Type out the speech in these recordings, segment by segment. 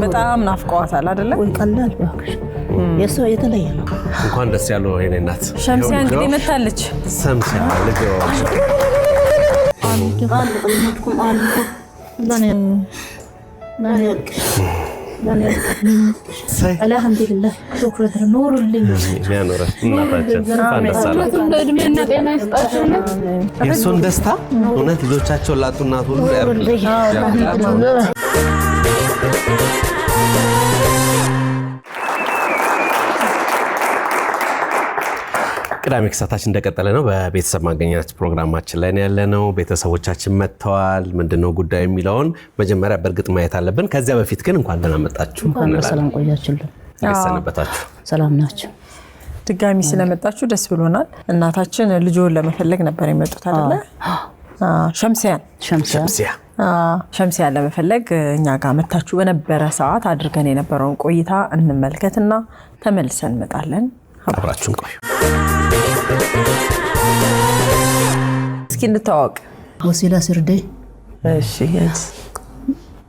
በጣም ናፍቀዋታል አይደለ? ወይ ቀላል ባክሽ የሰው የተለየ ነው። እንኳን ደስ ያለው የኔ እናት ሸምሲያ እንግዲህ መታለች። ሰምሲያ ልጅ አልሐምዱሊላህ ሹክራን ኑሩልኝ ያኖረ እናታችን የእሱን ደስታ እውነት ልጆቻቸውን ላጡ እናት ሁሉ ያብላል። ቅዳሜ ክሳታችን እንደቀጠለ ነው። በቤተሰብ ማገኛት ፕሮግራማችን ላይ ያለነው ቤተሰቦቻችን መጥተዋል። ምንድነው ጉዳዩ የሚለውን መጀመሪያ በእርግጥ ማየት አለብን። ከዚያ በፊት ግን እንኳን ደህና መጣችሁ። ሰላም ቆያችሁልን። ሰነበታችሁ። ሰላም ናችሁ። ድጋሚ ስለመጣችሁ ደስ ብሎናል። እናታችን ልጆን ለመፈለግ ነበር የመጡት አይደለ? ሸምሲያን ለመፈለግ እኛ ጋር መጣችሁ በነበረ ሰዓት አድርገን የነበረውን ቆይታ እንመልከትና ተመልሰን እንመጣለን። አብራችሁን ቆዩ። እስኪ እንተዋወቅ። ወሲላ ስርዴ። እሺ።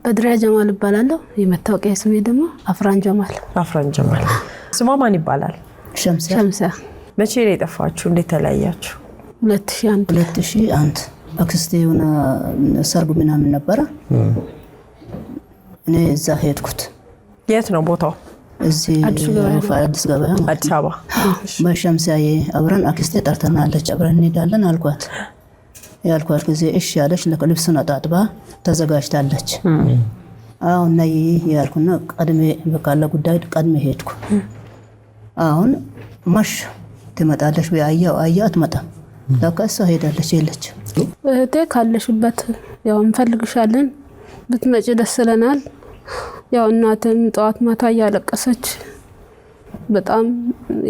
በድሪያ ጀማል እባላለሁ። የመታወቂያ ስሜ ደግሞ አፍራን ጀማል። አፍራን ጀማል። ስሟ ማን ይባላል? ሸምሲያ። መቼ ነው የጠፋችሁ? እንዴት ተለያያችሁ? 2001 አክስቴ የሆነ ሰርግ ምናምን ነበረ። እኔ እዛ ሄድኩት። የት ነው ቦታው? እዚህ አዲስ ገበያ አዲስ አበባ። በሸምሲያዬ አብረን አክስቴ ጠርተናለች፣ አብረን እንሄዳለን አልኳት። ያልኳት ጊዜ እሺ ያለች ልብሱን አጣጥባ ተዘጋጅታለች። አሁን ነይ ያልኩና ቀድሜ በቃለ ጉዳይ ቀድሜ ሄድኩ። አሁን ማሽ ትመጣለች ወይ አያ አትመጣም። ለካ እሷ ሄዳለች የለች። እህቴ ካለሽበት ያው እንፈልግሻለን ብትመጪ ደስ ይለናል። ያው እናትም ጠዋት ማታ ያለቀሰች በጣም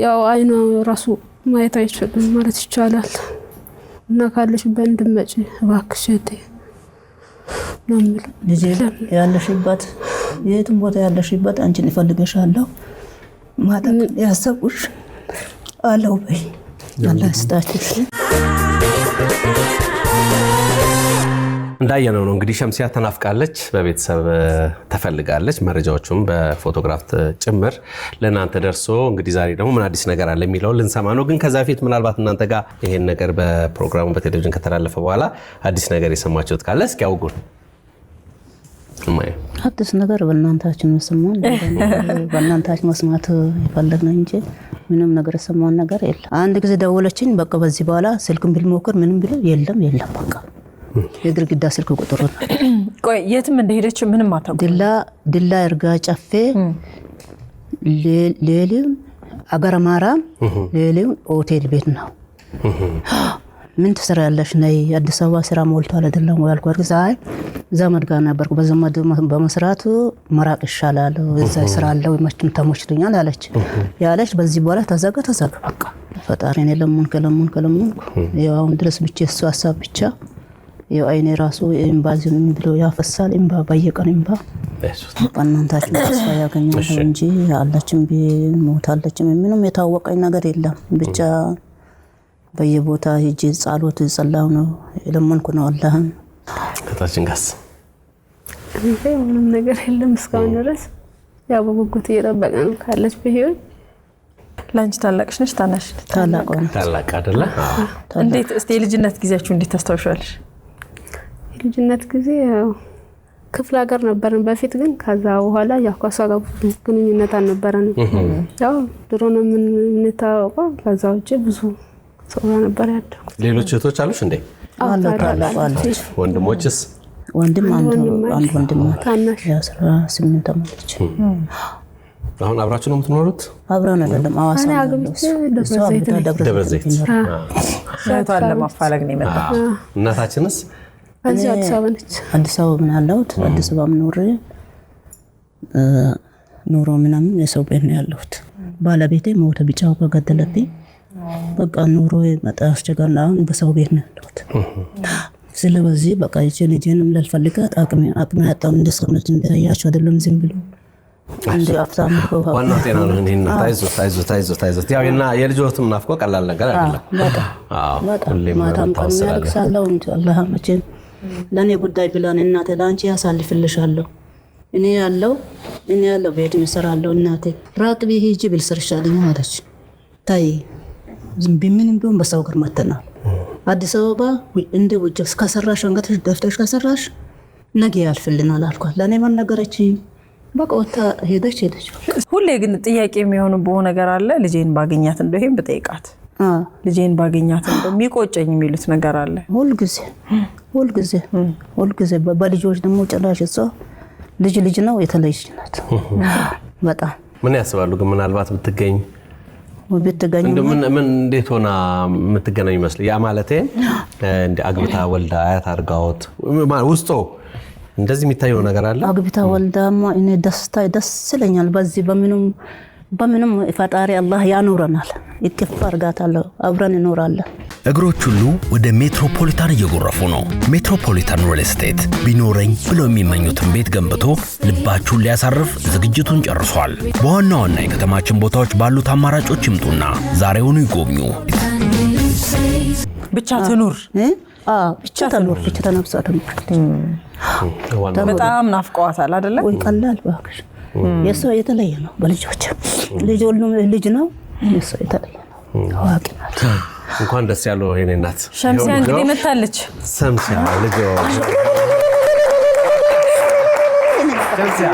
ያው አይኗ ራሱ ማየት አይችልም ማለት ይቻላል። እና ካለሽበት እንድትመጪ እባክሽ እህቴ ነው የምለው። ልጄ ያለሽበት የትም ቦታ ያለሽበት አንቺን እፈልግሻለሁ ማለት ያሰብኩሽ አለው በይ። አላህ ይስጣችሁ። እንዳየነው ነው እንግዲህ ሸምሲያ ተናፍቃለች፣ በቤተሰብ ተፈልጋለች። መረጃዎቹም በፎቶግራፍ ጭምር ለእናንተ ደርሶ እንግዲህ ዛሬ ደግሞ ምን አዲስ ነገር አለ የሚለው ልንሰማ ነው። ግን ከዛ በፊት ምናልባት እናንተ ጋር ይሄን ነገር በፕሮግራሙ በቴሌቪዥን ከተላለፈ በኋላ አዲስ ነገር የሰማችሁት ካለ እስኪ ያውጉን። አዲስ ነገር በእናንታችን መስማት በእናንታችን መስማት ይፈልግና እንጂ ምንም ነገር የሰማን ነገር የለም። አንድ ጊዜ ደወለችኝ። በቃ በዚህ በኋላ ስልክም ቢልሞክር ምንም ቢል የለም በቃ የግርግዳ ስልክ ቁጥሩ ነው። ቆይ የትም እንደሄደች ምንም አታውቁም? ድላ እርጋ ጨፌ ሌሊው አገረ ማርያም ሌሊው ሆቴል ቤት ነው። ምን ትሰራለሽ? ነይ አዲስ አበባ ስራ ሞልቷል አይደለም ወይ አልኳት። ዛይ ዘመድ ጋር ነበርኩ። በዘመድ በመስራቱ መራቅ ይሻላል፣ እዛ ስራ አለው መችም ተሞችቶኛል አለች። ያለች በዚህ በኋላ ተዘጋ በቃ ፈጣሪን ለምን ያው ድረስ ብቻ እሱ ሐሳብ ብቻ ያው አይኔ ራሱ ኤምባሲን ብሎ ያፈሳል። ኤምባ በየቀን ኤምባ እናንታችን ተስፋ ያገኛል እንጂ አላችን ሞታለች ምንም የታወቀኝ ነገር የለም። ብቻ በየቦታ ሂጂ ጸሎት ጸላው ነው ለምንኩ ነው አላህን ከታችን ጋስ ምንም ነገር የለም እስካሁን ድረስ ያው በጉጉት እየጠበቀን ካለች በህይወት። ላንቺ ታላቅሽ ነሽ ታናሽ? ታላቅ አይደለ? እንዴት እስቲ የልጅነት ጊዜያችሁ እንዴት ታስታውሻለሽ? የልጅነት ጊዜ ክፍለ ሀገር ነበርን በፊት። ግን ከዛ በኋላ ያው ከሷ ጋር ግንኙነት አልነበረንም። ያው ድሮ ነው የምንታወቀው። ከዛ ውጪ ብዙ ሰው ነበር ያደኩት። ሌሎች እህቶች አሉሽ እንዴ? አለች። ወንድሞችስ? ወንድም አንድ ወንድም ታናሽ 18 አመት። አሁን አብራችሁ ነው የምትኖሩት? አብረን አይደለም አዋሳ ደብረ ዘይት። ሰውቷን ለማፋለግ ነው የመጣው። እናታችንስ? እዚህ አዲስ አበባ ነች። አዲስ አበባ ምን አለሁት አዲስ አበባ ኑሮ ምናምን የሰው ቤት ነው ያለሁት። ባለቤቴ ሞተ ቢጫው ከገደለብኝ በቃ ኑሮ መጣ አስቸጋሪ ነው። አሁን በሰው ቤት ነው ያለሁት። ስለዚህ በቃ ልጄንም ልፈልጋት አቅሜ ያጣው እንደሰምት እንደያቸው አይደለም ዝም ብሎ እንደ አፍታም ዋና ጤና ነው። እኔና ታይዞት ያው የልጆትም ናፍቆ ቀላል ነገር አይደለም። በጣም ማታም ቀን ያልቅሳለሁ እንጂ አላህ መቼም ለኔ ጉዳይ ብላን እናቴ ላንቺ ያሳልፍልሻለሁ እኔ ያለው ቤት እሰራለሁ እናቴ ራቅ ቢሄጂ ብልሰርሻለኝ አለች። ታይ ዝም ቢምን ቢሆን በሰው ጋር መተናል አዲስ አበባ እንደ ውጭ ከሰራሽ አንገትሽ ደፍተሽ ከሰራሽ ነገ ያልፍልናል አልኳት። ለኔ ማን ነገረችኝ? በቃ ወጣ ሄደች። ሁሌ ግን ጥያቄ የሚሆኑ በሆነ ነገር አለ። ልጄን ባገኛት እንደው ይሄን በጠይቃት ልጄን ባገኛት እንደው የሚቆጨኝ የሚሉት ነገር አለ። ሁልጊዜ በልጆች ደግሞ ጭራሽ እሷ ልጅ ነው የተለየች ናት በጣም። ምን ያስባሉ ግን ምናልባት ብትገኝ ምን እንዴት ሆና የምትገናኝ ይመስል ያ ማለቴ እንደ አግብታ ወልዳ አያት አርጋውት ውስጦ እንደዚህ የሚታየው ነገር አለ? አግብታ ወልዳማ እኔ ደስ ይለኛል። በዚህ በምንም ፈጣሪ አላህ ያኖረናል። ይከፍ አርጋታለሁ አብረን እንኖራለን። እግሮች ሁሉ ወደ ሜትሮፖሊታን እየጎረፉ ነው። ሜትሮፖሊታን ሪል ስቴት ቢኖረኝ ብለው የሚመኙትን ቤት ገንብቶ ልባችሁን ሊያሳርፍ ዝግጅቱን ጨርሷል። በዋና ዋና የከተማችን ቦታዎች ባሉት አማራጮች ይምጡና ዛሬውኑ ይጎብኙ። ብቻ ትኑር ብቻ ተኖር ብቻ ተነብሳት በጣም ናፍቀዋታል አይደለ? ወይ ቀላል ባክሽ የሰው የተለየ ነው። በልጆች ልጅ ነው የሰው የተለየ ነው። አዋቂ ናት። እንኳን ደስ ያለው የኔ እናት ሸምሲያ እንግዲህ መታለች። ሸምሲያ ልጅ ሸምሲያ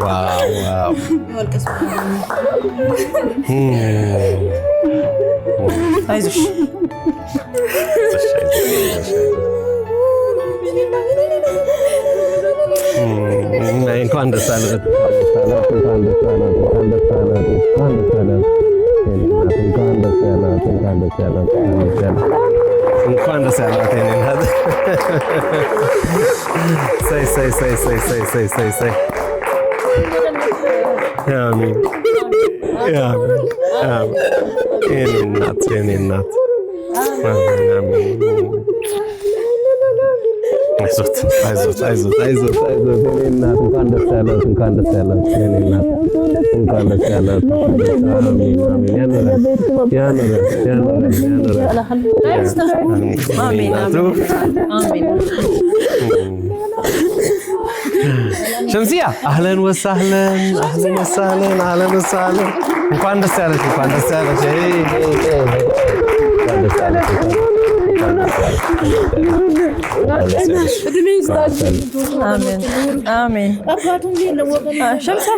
wow. አይዞሽ እንኳን ደስ አለህ say አሜን የኔ እናት አይዞት የኔ እናት እንኳን ደስ ያለህ የኔ እናት እንኳን ደስ ያለህ አሜን ሸምሲያ አህለን ወሳህለን እንኳን ደስ ያለሽ አሜን ሸምሲያ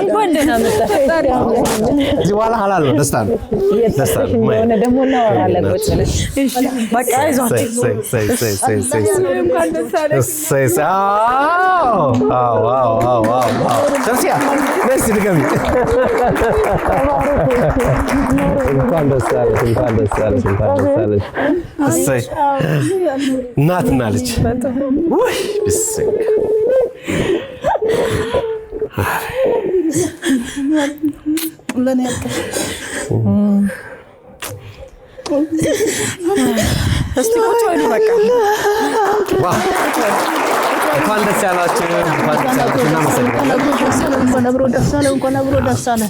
እንኳን ደህና መጣሽ። እዚህ በኋላ ሐላል ነው ደስታ ነው ሆነ ደግሞ እናወራለን። በቃ አይዟችሁ ሸምሲያ ደስ ድገሚ እንኳን ደስ ያለሽ እሰይ እናትና ልጅ ውይ ብስኝ ለኔ ያልከሽ እስቲ ቁጭ በሉ በቃ እንኳን ደስ ያላችሁ እንኳን አብሮ ደስ አለ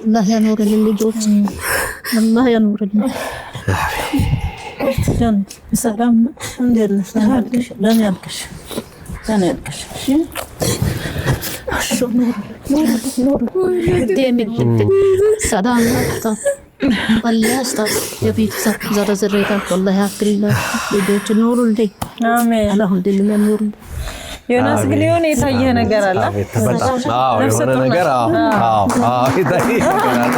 الله ينور للجوت الله ينور لنا جن سلام الحمد لله لن يبكش شو نور ديمك سلام والله استاذ يبي زاد زريتك والله ياكل لجوت نور لي አሜን الحمد لله نور ዮናስ ግን የሆነ የታየ ነገር አለ። የሆነ ነገር የታየ ነገር አለ።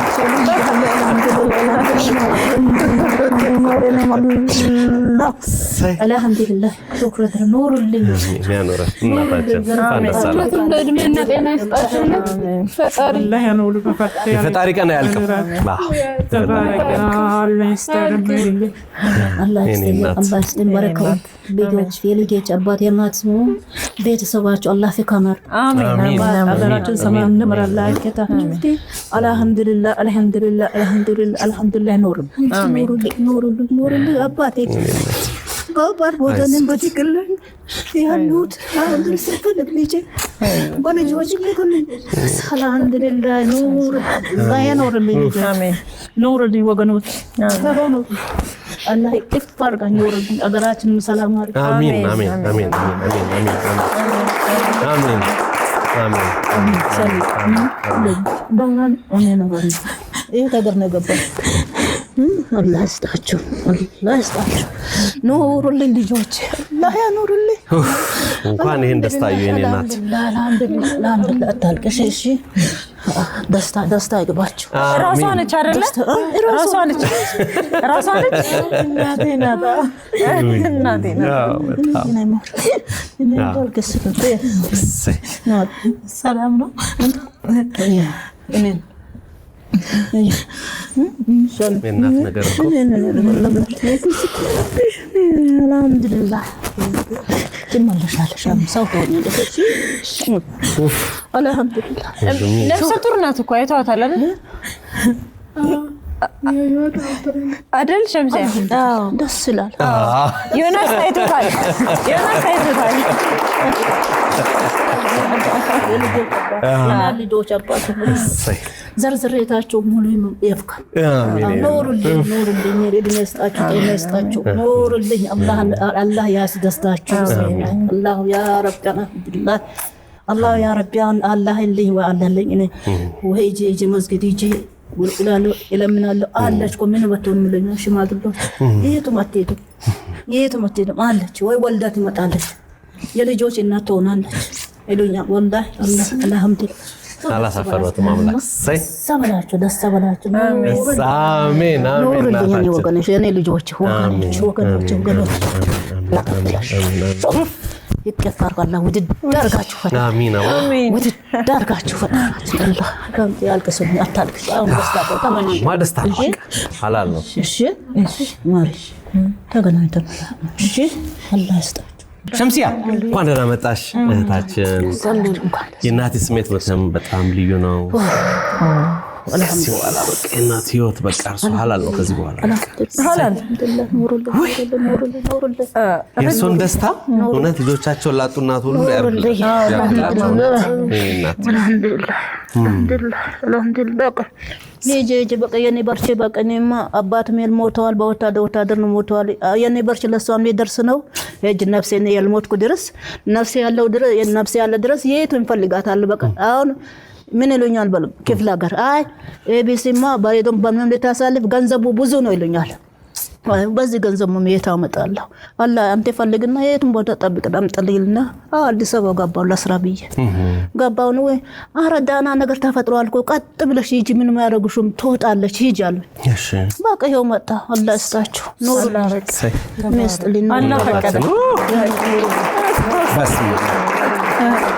አልሐምዱሊላህ ሹክራን ኑሩልኝ ያኖረ እናታችን እድሜና ጤና ይስጣችሁ። ፈጣሪ الله ينور የፈጣሪ ቀን አያልቅም። الله يستر አላህ ይስጥልን በረከው ቤቶች የልጆች አባት የማት ቤተሰባቸው አላህ ፍካመር አሜን አገራችን ሰማይ እንመራላ ጌታ አልሐምዱሊላህ አልሐምዱሊላህ አልሐምዱሊላህ አልሐምዱሊላህ ኑሩልኝ አባቴ ባባር ወደንም በትክክል ያሉት አሁን ሰፈለግ ልጅ በልጆች ይገኝ አልሐምዱሊላህ ኑሩልኝ አሜን ኑሩልኝ ወገኖች ሰላም አላህ ይፍታር ጋር ኑሩልኝ አገራችን ሰላም አድርግ አሜን አሜን አሜን አሜን አሜን አሜን አሜን ይሄ ነገር ነው ገባ አላህ ይስጣችሁ ኑሩልኝ ልጆች አላህ ያኑሩልኝ እንኳን ይሄን ደስታዩ የኔ እናት አልሐምዱሊላህ አታልቅሽ እሺ ደስታ ይግባችሁ ራሷ ነች አይደለ ራሷ ነች እናቴ ናት ሰላም ነው የእናት ነገር እኮ አልሐምዱሊላህ ትመለሻለሽ ሰው ሆነልሽ አልሐምዱሊላህ ነፍሰ ጡር ናት እኮ አይተዋታል አይደል ሸምሲያ ደስ ይላል ዮናስ አይቶታል ልጆች አባት ዘርዝሬታቸው ሙሉ ይፍካል ኑሩልኝ እድሜ ይስጣችሁ ጤና ይስጣችሁ ኑሩልኝ አላህ ያስደስታችሁ አላህ ያ ረቢ አልሐምዱሊላህ አላህ ያ ረቢ አላህ ልኝ ወአለልኝ እኔ ወይ ጂ መስጊድ ጂ ወልቁላሉ ኢለምናለሁ አለች ኮምን ወጥቶን ምለኛ ሽማግሌዎች የቱ መጥተው አለች ወይ ወልዳ ትመጣለች የልጆች እናት ትሆናለች እሉኛ ወላሂ አላህ አልሐምዱሊላህ አላሳፈሩትም አምላክ ሰበላችሁ ደስ ሰበላችሁ አሜን አሜን እናታችን ወገኖች የኔ ልጆች ወገኖች ይከፋር አላህ ውድድ ዳርጋችሁ ፈታ አሜን አሜን ውድድ ዳርጋችሁ ፈታ አላህ ከምት ያልከሰኝ አታልክሽ አሁን ደስታ ተመኝ ማደስታ ሐላል ነው እሺ ማሪ ተገናኝተን እሺ አላህ ይስጣችሁ ሸምሲያ እንኳን ደህና መጣሽ እህታችን የእናቴ ስሜት በጣም ልዩ ነው አልሐምዱሊላህ በቃ እናት ህይወት በቃ እርሱ ሐላል ነው ከዚህ በኋላ አልሐምዱሊላህ ኑሩልኝ የእሱን ደስታ እውነት ልጆቻቸውን ላጡ እናት ሁሉ አልሐምዱሊላህ ልጄ በቃ የኔ በርቼ በቃ እኔማ አባት ሜል ሞተዋል በወታደር ነው ሞተዋል የኔ በርቼ ለሷም ሊደርስ ነው እጅ ነፍሴን ያልሞትኩ ድረስ ነፍሴ ያለ ድረስ የቱ እንፈልጋታል በቃ አሁን ምን ይሉኛል በሉ ክፍለ ሀገር አይ ኤቢሲማ ባይዶም በምንም ልታሳልፍ ገንዘቡ ብዙ ነው ይሉኛል በዚህ ገንዘብ ምን የታመጣለሁ አላህ አንተ ፈልግና የቱን ቦታ ጠብቅ አምጥልኝና አዲስ አበባ ገባው ለስራ ብዬ ገባው ነው አረዳና ነገር ተፈጥሯል እኮ ቀጥ ብለሽ ሂጂ ምን ማያረጉሽም ትወጣለች ሂጂ አሉ እሺ በቃ ይኸው መጣ አላህ ይስጣችሁ ኑሩ መስጥልኝ አላህ ፈቀደ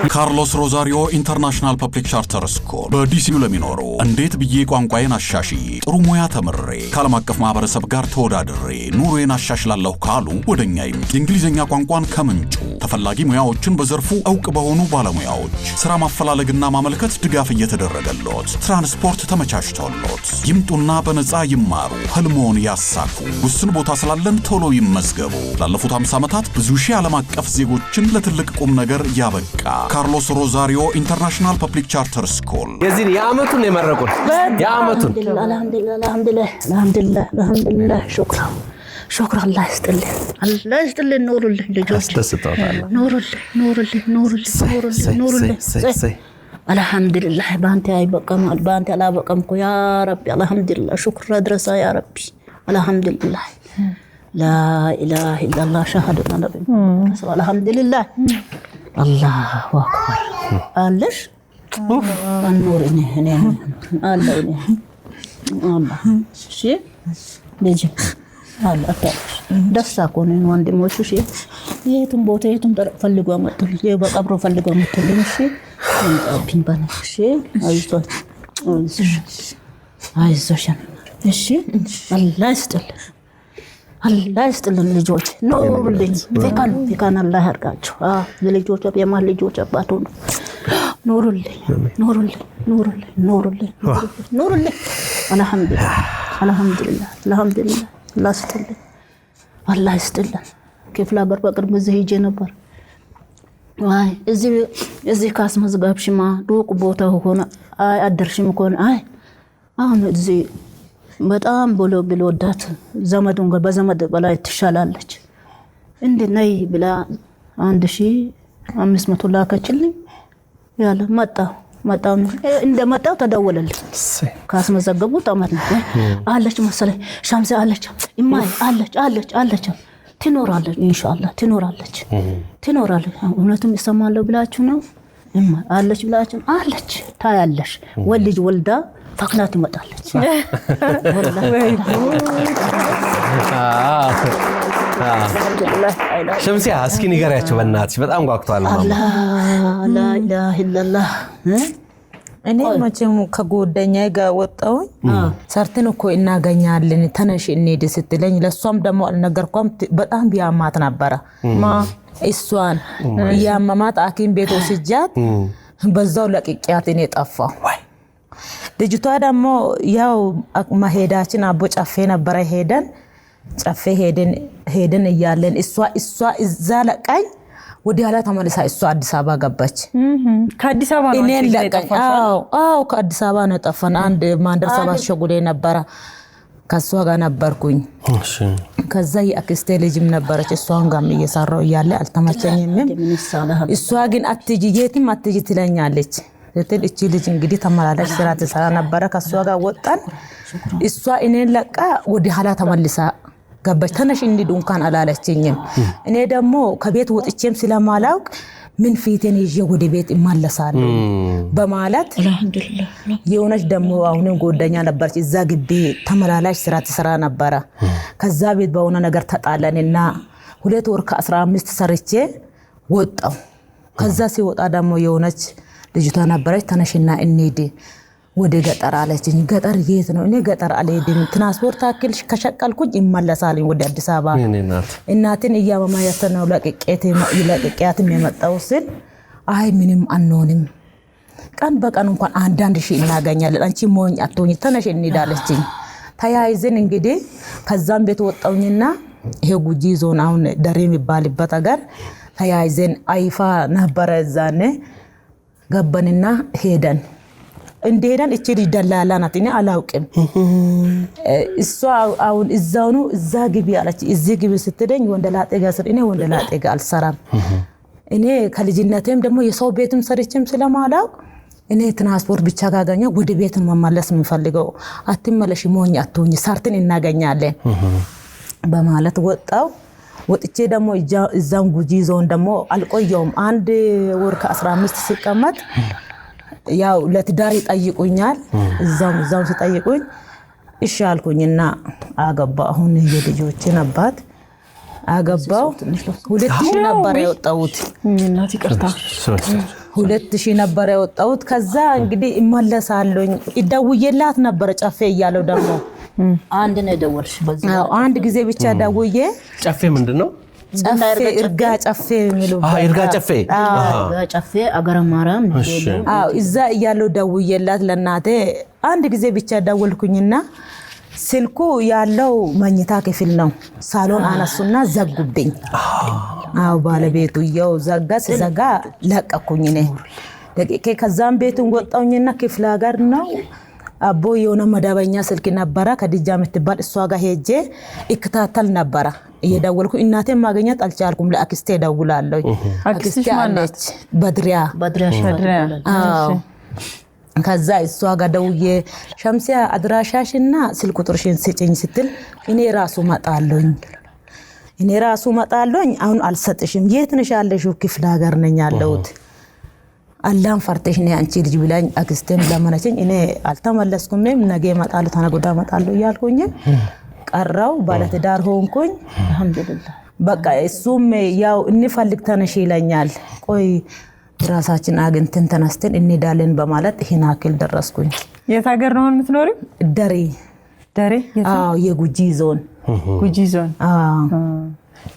ካርሎስ ሮዛሪዮ ኢንተርናሽናል ፐብሊክ ቻርተር ስኩል በዲሲዩ ለሚኖሩ እንዴት ብዬ ቋንቋዬን አሻሽዬ ጥሩ ሙያ ተምሬ ከዓለም አቀፍ ማህበረሰብ ጋር ተወዳድሬ ኑሮዬን አሻሽላለሁ ካሉ ወደኛ ይምጡ። የእንግሊዝኛ ቋንቋን ከምንጩ ተፈላጊ ሙያዎችን በዘርፉ ዕውቅ በሆኑ ባለሙያዎች ስራ ማፈላለግና ማመልከት ድጋፍ እየተደረገሎት ትራንስፖርት ተመቻችቶሎት ይምጡና በነፃ ይማሩ፣ ህልሞን ያሳኩ። ውስን ቦታ ስላለን ቶሎ ይመዝገቡ። ላለፉት 50 ዓመታት ብዙ ሺህ ዓለም አቀፍ ዜጎችን ለትልቅ ቁም ነገር ያበቃ ካርሎስ ሮዛሪዮ ኢንተርናሽናል ፐብሊክ ቻርተር ስኩል የዚህ የአመቱን የመረቁን የአመቱን አልሐምዱሊላህ ሹክራን አላህ ይስጥልን ኑሩልኝ ልጆች አስደስቶታል ኑሩልኝ አልሐምዱሊላህ ባንተ አይበቀም ባንተ አላበቀም እኮ ያ ረቢ አልሐምዱሊላህ ሹክራ ድረሳ ያ ረቢ አልሐምዱሊላህ لا إله إلا الله شهادة النبي الحمد لله الله أكبر قالش النور الله الله شيء بيجي አለ ደስታ እኮ ነው ወንድሞቹ እሺ የቱን ቦታ የቱን ፈልጎ አመጡልኝ በቀብሮ ፈልጎ አመጡልኝ እሺ እንጣብኝ ባነሽ አይዞሽ እሺ አላህ ይስጥልን ልጆች ኑሩልኝ ፊካን አላህ ያርጋችሁ ለልጆች የማን ልጆች አባቱ ኑሩልኝ አልহামዱሊላህ አላህ ይስጥልን ክፍለ ሀገር በቅርብ እዚህ ሄጄ ነበር አይ እዚህ ካስመዝገብሽማ ሩቅ ቦታ ሆነ አይ አደርሽም ኮን አይ አሁን እዚህ በጣም ብሎ ወዳት ዘመዱን በዘመድ በላይ ትሻላለች እንዴ ነይ ብላ 1500 ላከችልኝ ያለ መጣው እንደመጣው ተደወለልኝ ካስመዘገቡት አመት ነው አለች መሰለኝ ሻምሴ አለች እማይ አለች ትኖራለች ኢንሻአላህ ትኖራለች እውነትም ይሰማለው ብላችሁ ነው እማይ አለች ብላችሁ አለች ታያለሽ ወልጅ ወልዳ ፈክናት ይመጣለች ሸምሲያ እስኪ ንገሪያቸው በእናትሽ በጣም ጓግቷል ላ ኢላሀ ኢላላህ እኔ መቼም ከጎደኛዬ ጋር ወጣሁኝ ሰርተን እኮ እናገኛለን ተነሽ እንሂድ ስትለኝ ለሷም ደግሞ አልነገርኳም በጣም ቢያማት ነበር እሷን ያማማት አኪም ቤት ወስጃት በዛው ለቅቄያት እኔ ጠፋሁ ልጅቷ ደግሞ ያው መሄዳችን አቦ ጨፌ ነበር ሄደን እያለን እሷ እዛ ለቃኝ ወዲ ኋላ ተመልሳ እሷ አዲስ አበባ ገባች ከአዲስ አበባ ነው እኔን ለቃኝ አዎ ከአዲስ አበባ ነው ጠፋን አንድ ማንደር ሰባት ሸጉሌ ነበር ከሷ ጋር ነበርኩኝ እሺ ከዛ የአክስቴ ልጅም ነበረች እሷን ጋርም እየሰራው እያለ አልተመቸኝም እሷ ግን አትጂ የትም አትጂ ትለኛለች ለተል እቺ ልጅ እንግዲህ ተመላላሽ ስራ ተሰራ ነበር ከሷ ጋር ወጣን እሷ እኔን ለቃ ወዲ ኋላ ተመልሳ ገባች ተነሽ እንሂድ እንኳን አላለችኝም እኔ ደግሞ ከቤት ወጥቼም ስለማላውቅ ምን ፊቴን ይዤ ወደ ቤት እመለሳለሁ በማለት አልহামዱሊላህ የሆነች ደግሞ አሁን ጎደኛ ነበርች እዛ ግቢ ተመላላሽ ስራ ተሰራ ነበር ከዛ ቤት በሆነ ነገር ተጣለንና 2 ወር ከ15 ሰርቼ ወጣው ከዛ ሲወጣ ደግሞ የሆነች ልጅቷ ነበረች ተነሽና እንሂድ ወደ ገጠር አለችኝ ገጠር የት ነው እኔ ገጠር አልሄድም ትራንስፖርት አክል ከሸቀልኩኝ ይመለሳልኝ ወደ አዲስ አበባ እናቴን እያመማያት ነው ለቅቄያትም የመጣው ስል አይ ምንም አንሆንም ቀን በቀን እንኳን አንዳንድ ሺህ እናገኛለን አንቺ ሞኝ አትሆኝ ተነሽ እንሂድ አለችኝ ተያይዘን እንግዲህ ከዛም ቤት ወጣውኝና ይሄ ጉጂ ዞን አሁን ደሬ የሚባልበት ሀገር ተያይዘን አይፋ ነበረ ዛኔ ገባንና ሄደን እንደሄደን እቺ ልጅ ደላላ ናት እኔ አላውቅም እሷ አሁን እዛው ነው እዛ ግቢ አለች እዚህ ግቢ ስትደኝ ወንደላጤ ጋር ስር እኔ ወንደላጤ ጋር አልሰራም እኔ ከልጅነቴም ደግሞ የሰው ቤትም ሰርቼም ስለማላውቅ እኔ ትራንስፖርት ብቻ ጋጋኛ ወደ ቤት መመለስ የምፈልገው አትመለሽ ሞኝ አትሆኝ ሰርተን እናገኛለን በማለት ወጥቼ ደግሞ እዛም ጉጂ ዞን ደግሞ አልቆየውም 1 ወር ከ15 ሲቀመጥ ያው ለትዳር ይጠይቁኛል እዛው ሲጠይቁኝ እሺ አልኩኝና አገባ አሁን የልጆችን አባት አገባው 2000 ነበር የወጣሁት እናት ይቅርታ 2000 ነበር የወጣሁት ከዛ እንግዲህ እመለሳለሁኝ ይደውየላት ነበር ጨፌ እያለው ደግሞ አንድ ነው ደወልሽ በዚህ አንድ ጊዜ ብቻ ደውዬ ጨፌ ምንድነው ጨፌ እርጋ ጨፌ የሚለው እርጋ ጨፌ አገረ ማርያም ነው እዛ እያለው ደውየላት ለናቴ አንድ ጊዜ ብቻ ደወልኩኝና ስልኩ ያለው መኝታ ክፍል ነው ሳሎን አነሱና ዘጉብኝ ባለቤቱ ያው ዘጋ ለቀኩኝ እኔ ደቂቄ ከዛም ቤቱን ወጣውኝና ክፍለ ሀገር ነው አቦ የሆነ መዳበኛ ስልክ ነበረ ከዲጃ የምትባል እሷ ጋር ሄጄ እከታተል ነበረ እየደወልኩ እናቴን ማግኘት አልቻልኩም ለአክስቴ ደውላለሁ አክስቴ አለች በድሪያ ከዛ እሷ ጋር ደውዬ ሸምሲያ አድራሻሽና ስልክ ቁጥርሽን ስጪኝ ስትል እኔ ራሱ መጣለኝ አሁን አልሰጥሽም የት ነሽ ያለሽው ክፍለ ሀገር ነኝ ያለሁት አላም ፈርተሽ ነኝ አንቺ ልጅ ብላኝ አክስቴን ለማነችኝ እኔ አልተመለስኩም ነገ እመጣለሁ ተነገ ወዲያ እመጣለሁ ያልኩኝ ቀራው ባለትዳር ሆንኩኝ አልহামዱሊላህ በቃ እሱም ያው እንፈልግ ተነሽ ይለኛል ቆይ ራሳችን አግንተን ተነስተን እንሄዳለን በማለት ይሄን አክል ደረስኩኝ የት ሀገር ነው የምትኖሪው ደሬ አዎ የጉጂ ዞን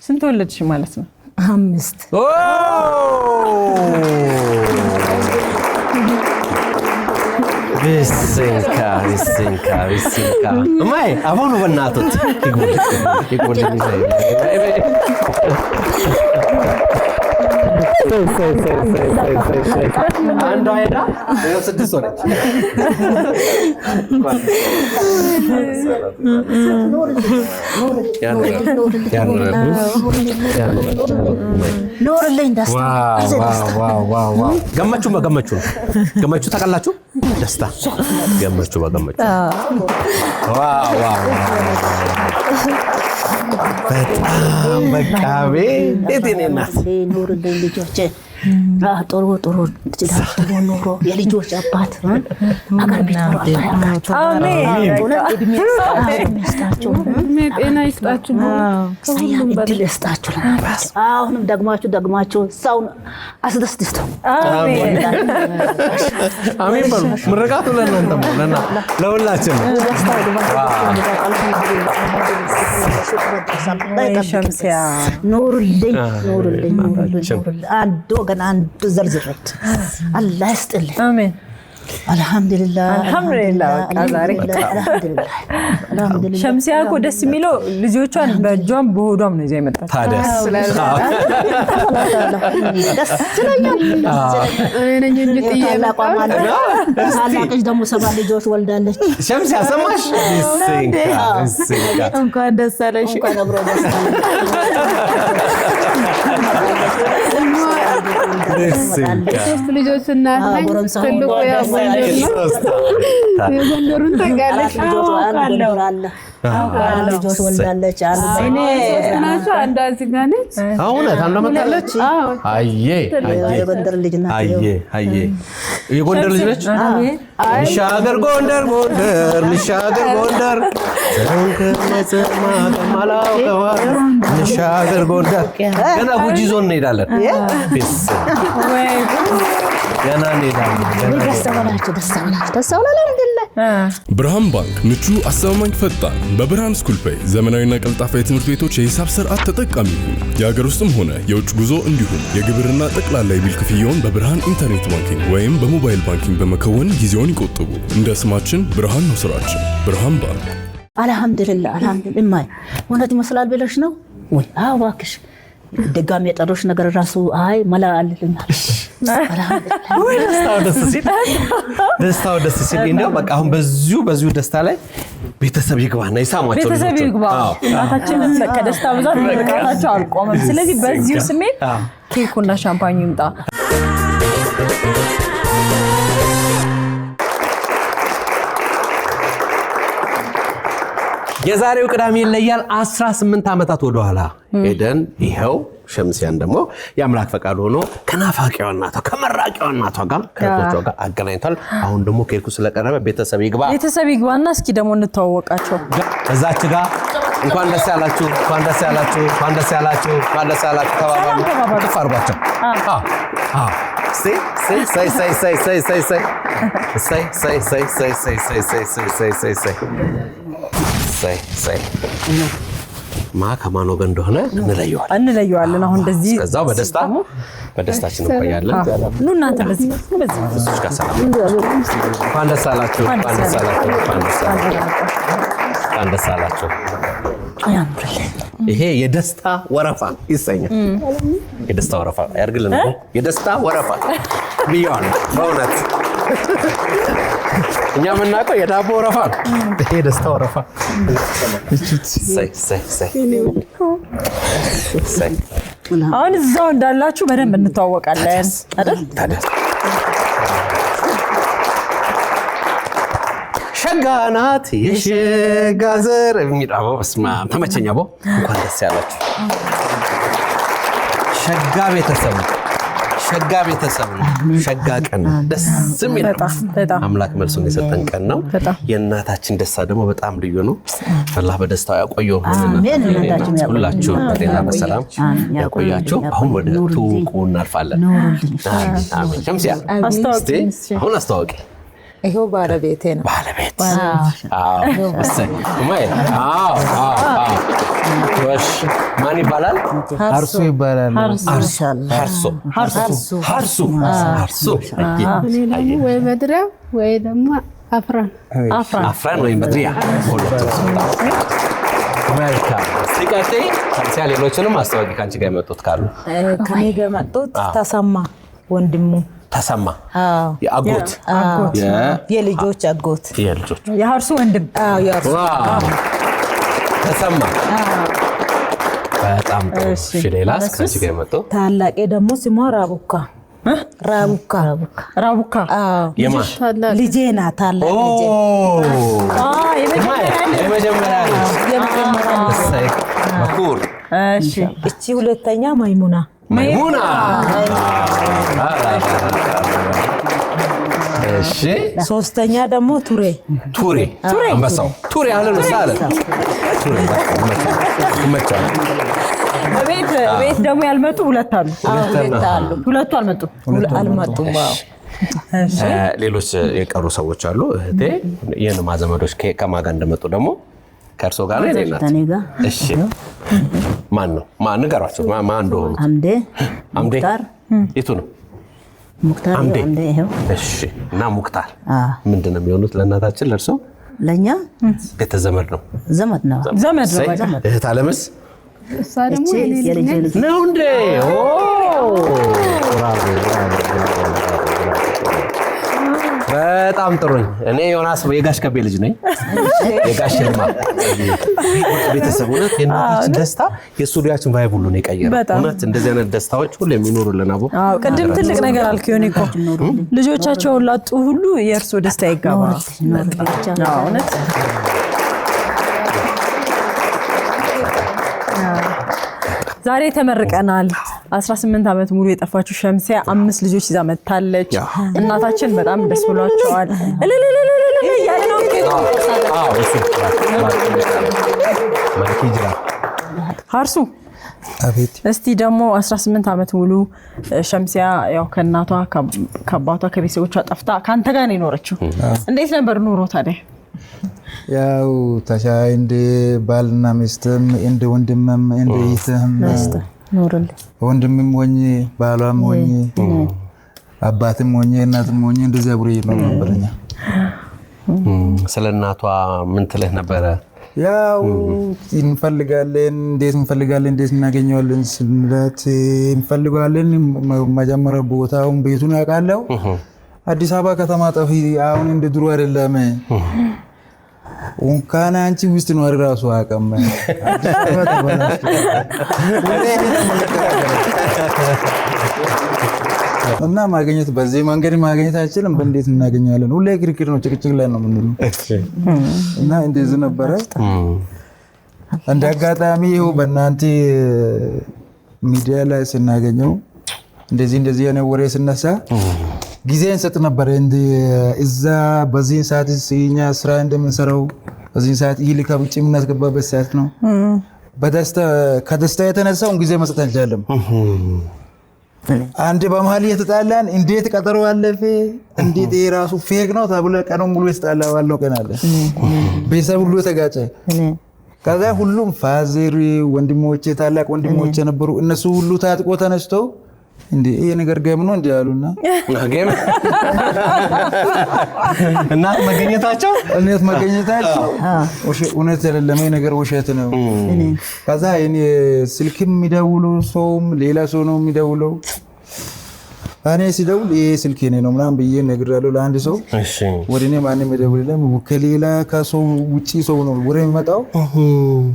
ስንት ወለድሽ ማለት ነው 5 ቢስንካ ማይ አሁን በእናቶት ይጎል አንዷ አይዳ ስድስት ሆነች ኖርልኝ ደስታ ገመቹ ታውቃላችሁ ደስታ ገመቹ በጣም በቃቤ እቴኔናት ኖርልኝ ልጆቼ ጥሩ ኖሮ የልጆች አባት አገር ቤት አሜን ጤና ይስጣችሁ እድል ይስጣችሁ አሁንም ደግማችሁ ሰውን አስደስቱ አሜን በሉ ምርቃቱ ለእናንተም ለሁላችን ሸምሲያ ኖርልኝ አንድ ወገን አንድ ዘርዝረት አላህ ይስጥልኝ አሜን አልহামዱሊላህ ሸምሲያ እኮ ደስ የሚለው ልጆቿን በእጇም በሆዷም ነው ይዛ የመጣችው ታዲያ ደስ ታላቅሽ ደግሞ 7 ልጆች ወልዳለች ሸምሲያ ሰማሽ እንኳን ደስ አለሽ ሶስት ልጆች እናት ነኝ ትልቁ ያው የጎንደሩን ታውቂያለሽ ልጆች ወልዳለች እኔ ናቸው አንዷ እዚህ ጋር ነች አሁነት አንዷ መጣለች አየ የጎንደር ልጅ ናት የጎንደር ልጅ ነች ሚሻገር ጎንደር ሚሻገር ጎንደር ገና ጉጂ ዞን እንሄዳለን ገና እንሄዳለን ደስ አልሐምዱሊላህ ብርሃን ባንክ ምቹ አስተማማኝ ፈጣን በብርሃን ስኩል ፔይ ዘመናዊና ቀልጣፋ የትምህርት ቤቶች የሂሳብ ስርዓት ተጠቃሚ ይሁኑ የሀገር ውስጥም ሆነ የውጭ ጉዞ እንዲሁም የግብርና ጠቅላላ የቢል ክፍያውን በብርሃን ኢንተርኔት ባንኪንግ ወይም በሞባይል ባንኪንግ በመከወን ጊዜውን ይቆጥቡ እንደ ስማችን ብርሃን ነው ስራችን ብርሃን ባንክ አልহামዱሊላህ እማይ ወነት መስላል ብለሽ ነው ወይ አዋክሽ ደጋሚ የጠሮሽ ነገር ራሱ አይ መላ አልልኛል ደስታው ደስ ሲል እንደው በቃ አሁን በዚሁ ደስታ ላይ ቤተሰብ ይግባና ይሳሟቸው ቤተሰብ ይግባ እናታችን ከደስታ ብዛት በቃታቸው አልቆመም ስለዚህ በዚሁ ስሜት ኬኩና ሻምፓኙ ይምጣ የዛሬው ቅዳሜ ይለያል 18 አመታት ወደ ኋላ ሄደን ይሄው ሸምሲያን ደግሞ የአምላክ ፈቃድ ሆኖ ከናፋቂዋ እናቷ ከመራቂዋ እናቷ ጋር ከቶቿ ጋር አገናኝቷል አሁን ደግሞ ኬኩ ስለቀረበ ቤተሰብ ይግባና እስኪ ደግሞ እንተዋወቃቸው እዛች ጋር እንኳን ደስ ያላችሁ ተባባሉ ተፋርባቸው say ማ ከማን ወገን እንደሆነ እንለየዋለን አሁን እንደዚህ ከዛው በደስታችን እንቆያለን ኑ እናንተ በዚህ እሱስ ጋር ሰላም እንኳን ደስ አላችሁ ይሄ የደስታ ወረፋ ይሰኛል የደስታ ወረፋ ያርግልን የደስታ ወረፋ ቢዮን በእውነት እኛ ምናቀው የዳቦ ወረፋ ይሄ ደስታ ወረፋ አሁን እዛው እንዳላችሁ በደንብ እንተዋወቃለን አይደል ሸጋናት የሸጋዘር የሚዳው እስማ ተመቸኛው እንኳን ደስ ያላችሁ ሸጋ ቤተሰብ ሸጋ ቤተሰብ ነው። ሸጋ ቀን ደስ የሚል አምላክ መልሶን የሰጠን ቀን ነው። የእናታችን ደስታ ደግሞ በጣም ልዩ ነው። አላህ በደስታው ያቆየው። ሁላችሁ በጤና በሰላም ያቆያችሁ። አሁን ወደ ትውውቁ እናልፋለን። አሜን። ሸምሲያ አሁን አስተዋውቂ። ይሄው ባለቤቴ ነው። ባለቤት ማን ይባላል? አርሱ ይባላል። አርሱ ወይ በድሪያ ወይ ደግሞ አፍራን ወይ በድሪያ። መልካም። ሲቀጥይ ሸምሲያ ሌሎችንም አስተዋውቂ። ከአንቺ ጋር የመጡት ካሉ። ከኔ ጋር የመጡት ተሰማ ወንድሙ ተሰማ የአጎት የልጆች አጎት የአርሱ ወንድም ተሰማ። በጣም ጥሩ። እሺ ሌላስ ከዚህ ጋር መጥቶ ታላቄ ደግሞ ስሟ ራቡካ ልጄ ናት። ታላቅ ልጄ የመጀመሪያ መኩር። እቺ ሁለተኛ ማይሙና። እሺ ሶስተኛ ደግሞ ቱሬ አንበሳው ቱሬ አለ ነው ሳለ ቤት ደግሞ ያልመጡ ሁለት አሉ። ሁለቱ አልመጡም። ሌሎች የቀሩ ሰዎች አሉ። እህቴ የነማ ዘመዶች ከማጋ እንደመጡ ደግሞ ከእርሶ ጋር ነው ያለናት። እሺ ማን ነው? ማን ንገሯቸው። ማን እንደሆኑ? አምዴ የቱ ነው? ሙክታር አምዴ። ይሄው። እሺ እና ሙክታር ምንድነው የሚሆኑት ለእናታችን? ለእርሶ ለኛ ቤተ ዘመድ ነው። ዘመድ ነው። እህት አለምስ እሷ ደግሞ የልጅ ነው እንዴ? በጣም ጥሩኝ። እኔ ዮናስ የጋሽ ከቤ ልጅ ነኝ። የጋሽ ልማ ቤተሰብ እውነት የእናታችን ደስታ የስቱዲያችን ቫይብ ሁሉ ነው የቀየረው። እውነት እንደዚህ አይነት ደስታዎች ሁሉ የሚኖሩልን አቦ። ቅድም ትልቅ ነገር አልከኝ እኮ ልጆቻቸውን ላጡ ሁሉ የእርሶ ደስታ ይጋባል። እውነት ዛሬ ተመርቀናል። 18 ዓመት ሙሉ የጠፋችው ሸምሲያ 5 ልጆች ይዛ መጣለች። እናታችን በጣም ደስ ብሏቸዋል። አርሱ አቤት። እስቲ ደግሞ 18 ዓመት ሙሉ ሸምሲያ ያው ከእናቷ ከአባቷ ከቤተሰቦቿ ጠፍታ ካንተ ጋር ነው የኖረችው። እንዴት ነበር ኑሮ ታዲያ? ያው ተሻይ እንደ ባልና ሚስትም እንደ ወንድምም እንደ እህትም ኖርልኝ። ወንድምም ሆኜ ባሏም ሆኜ አባትም ሆኜ እናትም ሆኜ እንደዚያ አብሬ ነው ነበርኛ። ስለ እናቷ ምን ትልህ ነበረ? ያው እንፈልጋለን እንዴት እናገኘዋለን ስንላት እንፈልጋለን። መጀመሪያ ቦታውን ቤቱን ያውቃለሁ። አዲስ አበባ ከተማ ጠፊ አሁን እንደ ድሮ አይደለም። እንኳን አንቺ ውስጥ ነው ራሱ አቀም እና ማግኘት በዚህ መንገድ ማግኘት አይችልም። በእንዴት እናገኛለን? ሁሌ ክርክር ነው፣ ጭቅጭቅ ላይ ነው የምንለው እና እንደዚህ ነበረ። እንደ አጋጣሚ ይኸው በእናንተ ሚዲያ ላይ ስናገኘው እንደዚህ የሆነ ወሬ ስነሳ ጊዜ እንሰጥ ነበር። እንደ እዛ በዚህ ሰዓት እኛ ስራ እንደምንሰራው በዚህ ሰዓት ይልካ ውጭ የምናስገባበት ሰዓት ነው። ከደስታ የተነሳውን ጊዜ መስጠት አልቻለም። አንድ በመሀል እየተጣላን እንዴት ቀጠሮ አለፈ፣ እንዴት የራሱ ፌክ ነው ተብሎ ቀኑን ሙሉ የተጣላ ዋለው ቀን አለ። ቤተሰብ ሁሉ ተጋጨ። ከዛ ሁሉም ፋዘር ወንድሞቼ ታላቅ ወንድሞቼ ነበሩ። እነሱ ሁሉ ታጥቆ ተነስተው እንዴ ይሄ ነገር ገም ነው እንዴ አሉና ገም እናት መገኘታቸው እውነት አይደለም፣ ነገር ውሸት ነው። ከዛ እኔ ስልክም የሚደውለው ሰውም ሌላ ሰው ነው የሚደውለው። እኔ ሲደውል ይሄ ስልክ የኔ ነው ምናምን ብዬ ነግሬያለሁ ለአንድ ሰው። ወደ እኔ ማንም ይደውልልኝ ከሌላ ከሰው ውጪ ሰው ነው ወሬ የሚመጣው።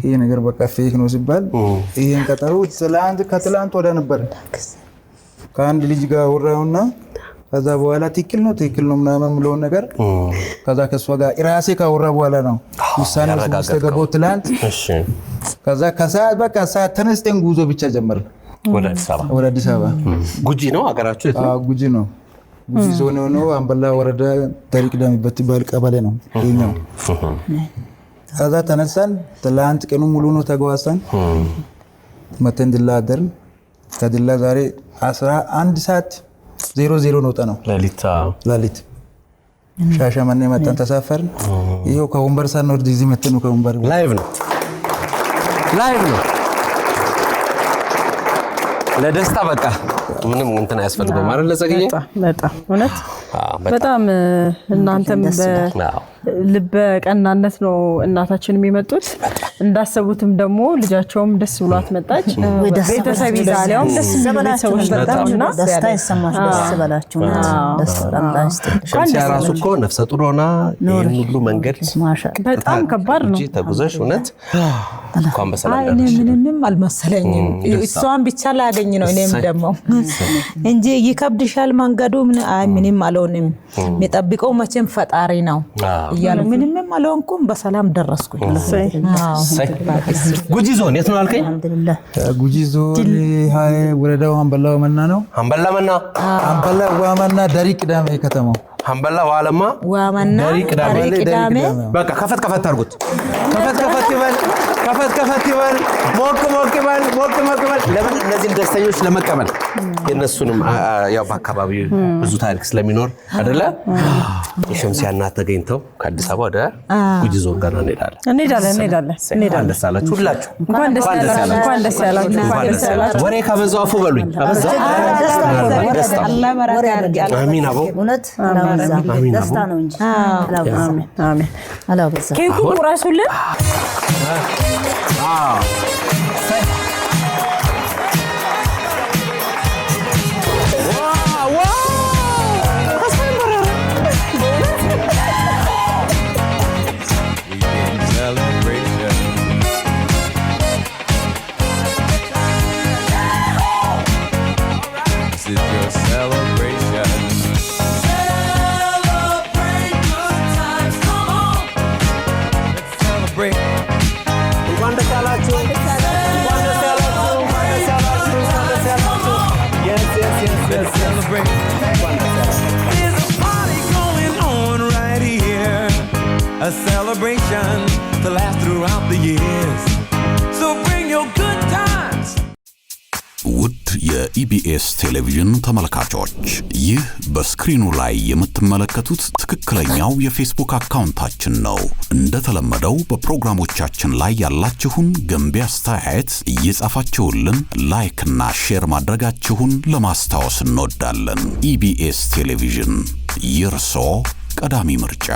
ይሄ ነገር በቃ ፌክ ነው ሲባል ይሄን ቀጠሮ ከትላንት ወደ ነበር ከአንድ ልጅ ጋር ወራውና ከዛ በኋላ ትክክል ነው ምናምን ምለውን ነገር ከዛ ከሷ ጋር ራሴ ካወራ በኋላ ነው ውሳኔ ውስጥ ገባው ትላንት። ከዛ ከሰዓት በቃ ሰዓት ተነስተን ጉዞ ብቻ ጀመርን። ወደ አዲስ አበባ ጉጂ ነው ሀገራችሁ የት ነው? ጉጂ ነው። ጉጂ ዞን ነው። አምበላ ወረዳ ታሪክ ዳሚበት ቀበሌ ነው የኛው። ከዛ ተነሳን። ትላንት ቀኑ ሙሉ ነው ተጓዝተን መተን ድላ አደርን። ከድላ ዛሬ 11 ሰዓት 00 ነው ጠነው ሌሊት ሻሸመኔ መተን ተሳፈርን። ይሄው ከወንበር ሳንወርድ እዚህ መተን ከወንበር ላይቭ ነው ለደስታ በቃ ምንም እንትን አያስፈልገውም አይደል? ለጸግዬ በጣም እውነት በጣም እናንተም በልበ ቀናነት ነው እናታችን የሚመጡት። እንዳሰቡትም ደግሞ ልጃቸውም ደስ ብሏት መጣች። ቤተሰብ ይዛሊያም ደስ ብሏቸው መጣውና ደስታ ይሰማሽ። ደስ በላችሁ ሸምሲያ ራሱ እኮ ነፍሰ ጡር ሆና ይሄን ሁሉ መንገድ በጣም ከባድ ነው ተጉዘሽ እውነት እንኳን በሰላም ደረስሽ። ምንም አልመሰለኝም። እሷን ብቻ ላገኝ ነው እኔም ደግሞ እንጂ ይከብድሻል መንገዱ ምንም አልሆንም። የሚጠብቀው መቼም ፈጣሪ ነው እያሉ ምንም አልሆንኩም። በሰላም ደረስኩኝ። ጉጂ ዞን የት ነው አልከኝ? አልሐምዱሊላህ ጉጂ ዞን ወረዳው አምበላ ወመና ነው። አምበላ ወመና ዳሪ ቅዳሜ ከተማው አምበላ ዋለማ ዳሪ ቅዳሜ በቃ ከፈት አድርጉት። ከፈት ይበል ሞቅ ይበል። ለምን እነዚህን ደስተኞች ለመቀበል የነሱንም ያው በአካባቢው ብዙ ታሪክ ስለሚኖር አይደለ? የሸምሲያ እናት ተገኝተው ከአዲስ አበባ ወደ ጉጂ ዞን ጋር እንሄዳለን። ደስ አላችሁ ሁላችሁ። እንኳን ደስ ያላችሁ። ወሬ ከበዛው አፉ በሉኝ። አላህ በረካ ያርጋል። አሚን አቦ እውነት ደስታ ነው እንጂ አሜን። አላበዛ ኬኩ ቁራሱልን A celebration to last throughout the years. So bring your good times. ውድ የኢቢኤስ ቴሌቪዥን ተመልካቾች ይህ በስክሪኑ ላይ የምትመለከቱት ትክክለኛው የፌስቡክ አካውንታችን ነው። እንደተለመደው በፕሮግራሞቻችን ላይ ያላችሁን ገንቢ አስተያየት እየጻፋችሁልን ላይክ እና ሼር ማድረጋችሁን ለማስታወስ እንወዳለን። ኢቢኤስ ቴሌቪዥን የርሶ ቀዳሚ ምርጫ።